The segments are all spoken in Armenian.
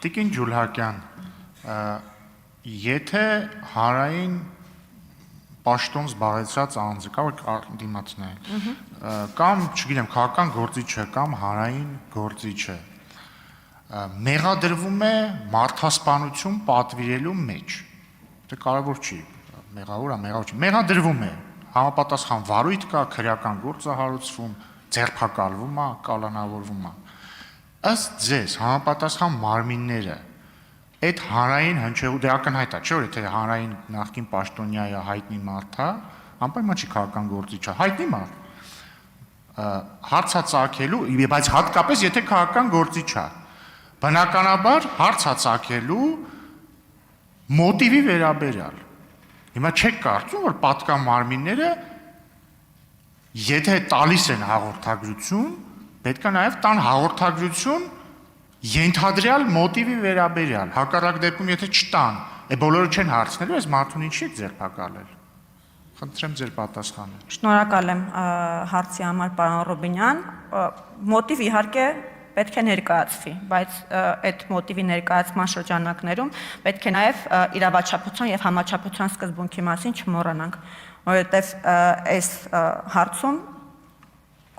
Տիկին Ջուլհակյան, եթե հարային պաշտոն զբաղեցրած անձը կա, որ դիմացն է, կամ, չգիտեմ, քաղաքական գործիչը կամ հարային գործիչը, մեղադրվում է մարդասպանություն պատվիրելու մեջ, դե կարևոր չի, մեղավոր է, մեղավոր չի, մեղադրվում է, համապատասխան վարույթ կա, քրեական գործ է հարուցվում, ձերբակալվում է, կալանավորվում է, ըստ ձեզ համապատասխան մարմինները այդ հանրային հնչեղու դե ակնհայտ է, չէ՞ որ եթե հանրային նախկին պաշտոնյա է հայտնի մարդ է, անպայման չի քաղաքական գործիչ է, հայտնի մարդ, հարց է ծագելու, բայց հատկապես եթե քաղաքական գործիչ է, բնականաբար հարց է ծագելու մոտիվի վերաբերյալ։ Հիմա չեք կարծում, որ պատկան մարմինները, եթե տալիս են հաղորդագրություն, պետք է նաև տան հաղորդագրություն ենթադրյալ մոտիվի վերաբերյալ, հակառակ դեպքում եթե չտան, բոլորը չեն հարցնելու, այս մարդուն ինչի եք ձերբակալել։ Խնդրեմ ձեր պատասխանը։ Շնորհակալ եմ հարցի համար, պարոն Ռուբինյան, մոտիվ իհարկե պետք է ներկայացվի, բայց այդ մոտիվի ներկայացման շրջանակներում պետք է նաև իրավաչափության եւ համաչափության սկզբունքի մասին չմոռանանք, որովհետեւ այս հարցում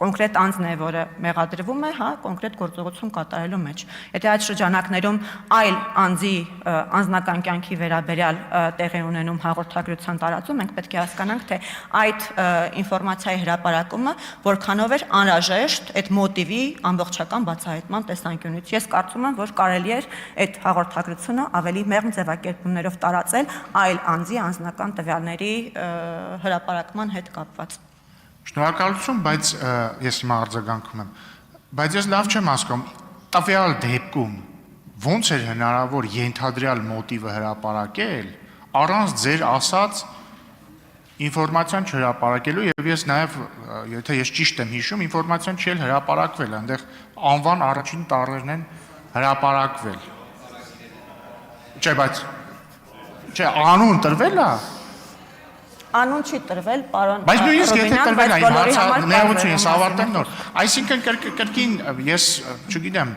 կոնկրետ անձն է, որը մեղադրվում է, հա, կոնկրետ գործողություն կատարելու մեջ։ Եթե այդ շրջանակներում այլ անձի անձնական կյանքի վերաբերյալ տեղի ունենում հաղորդագրության տարածում, մենք պետք է հասկանանք, թե այդ ինֆորմացիայի հրապարակումը որքանով էր անհրաժեշտ այդ մոտիվի ամբողջական բացահայտման տեսանկյունից։ Ես կարծում եմ, որ կարելի էր այդ հաղորդագրությունը ավելի մեղմ ձևակերպումներով տարածել այլ անձի անձնական տվյալների հրապարակման հետ կապված։ Շնորհակալություն, բայց ես հիմա արձագանքում եմ, բայց ես լավ չեմ հասկանում, տվյալ դեպքում ոնց էր հնարավոր ենթադրյալ մոտիվը հրապարակել, առանց ձեր ասած ինֆորմացիան չհրապարակելու, եւ ես նաեւ, եթե ես ճիշտ եմ հիշում, ինֆորմացիան չի էլ հրապարակվել, այնտեղ անվան առաջին տառերն են հրապարակվել։ Չէ, բայց չէ, անուն տրվել է։ Անուն չի տրվել, պարոն Բայց նույնիսկ եթե Ռուբինյան, տրվել է, բոլորի համար ներողություն, ես ավարտեմ նոր։ Այսինքն կրկին ես, չգիտեմ,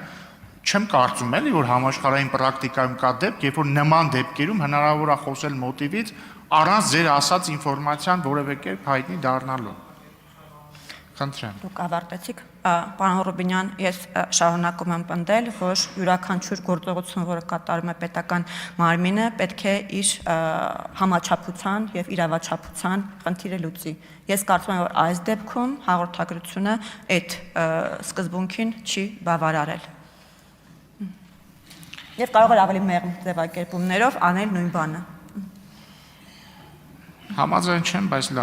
չեմ կարծում էլի, որ համաշխարհային պրակտիկայում կա դեպք, երբ որ նման դեպքերում հնարավոր է խոսել մոտիվից առանց ձեր ասած ինֆորմացիան որևէ կերպ հայտնի դառնալու։ Խնդրեմ։ Դուք ավարտեցիք, պարոն Ռուբինյան, ես շարունակում եմ պնդել, որ յուրաքանչյուր գործողություն, որը կատարում է պետական մարմինը, պետք է իր համաչափության եւ իրավաչափության խնդիրը լուծի։ Ես կարծում եմ, որ այս դեպքում հաղորդագրությունը այդ սկզբունքին չի բավարարել։ Եվ կարող էր ավելի մեղմ ձևակերպումներով անել նույն բանը։ Համաձայն չեմ, բայց լավ։